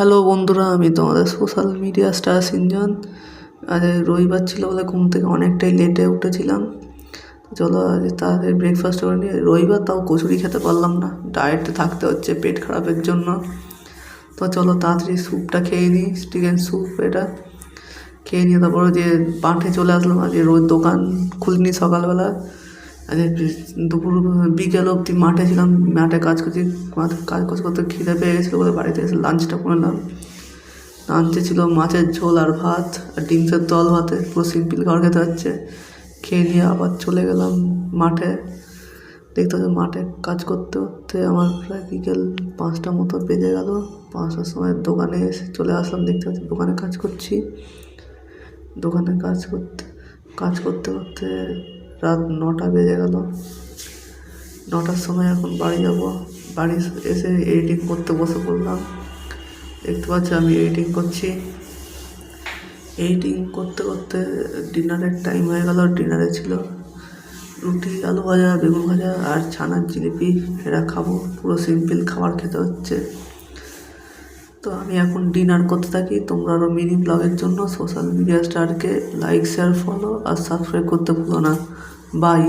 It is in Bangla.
হ্যালো বন্ধুরা, আমি তোমাদের সোশ্যাল মিডিয়া স্টার সিনজন। আজ রবিবার ছিল বলে ঘুম থেকে অনেকটাই লেটে উঠেছিলাম। চলো আজ তাড়াতাড়ি ব্রেকফাস্ট করে নিয়ে, রবিবার তাও কচুরি খেতে পারলাম না, ডায়েটে থাকতে হচ্ছে পেট খারাপের জন্য। তো চলো তাড়াতাড়ি স্যুপটা খেয়ে নিই, চিকেন স্যুপ। এটা খেয়ে নিয়ে তারপরে যে মাঠে চলে আসলাম। আজ রোজ দোকান খুলিনি সকালবেলা, আজ দুপুর বিকেল অবধি মাঠে ছিলাম, মাঠে কাজ করছি। কাজ করতে করতে খিদে পেয়ে গেছিলো বলে বাড়িতে এসে লাঞ্চটা করে নিলাম। লাঞ্চে ছিল মাছের ঝোল আর ভাত আর ডিম সেদ্ধ আলু ভাতে, পুরো সিম্পল খাবার খেতে হচ্ছে। খেয়ে নিয়ে আবার চলে গেলাম মাঠে। দেখতে হচ্ছে মাঠে কাজ করতে করতে আমার প্রায় বিকেল 5টা মতো বেজে গেল। 5টার সময় দোকানে এসে চলে আসলাম, দেখতে হচ্ছে দোকানে কাজ করছি। দোকানে কাজ করতে করতে রাত 9টা বেজে গেল। 9টার সময় এখন বাড়ি যাব। বাড়ি এসে এডিটিং করতে বসে পড়লাম। দেখতে পাচ্ছি আমি এডিটিং করছি। এডিটিং করতে করতে ডিনারের টাইম হয়ে গেল। ডিনারে ছিল রুটি, আলু ভাজা, বেগুন ভাজা আর ছানার জিলিপি। এরা খাবো, পুরো সিম্পল খাবার খেতে হচ্ছে। তো আমি এখন ডিনার করতে থাকি। তোমরা আরও মিনি ব্লগের জন্য সোশ্যাল মিডিয়া স্টারকে লাইক, শেয়ার, ফলো আর সাবস্ক্রাইব করতে ভুলো না। বাই।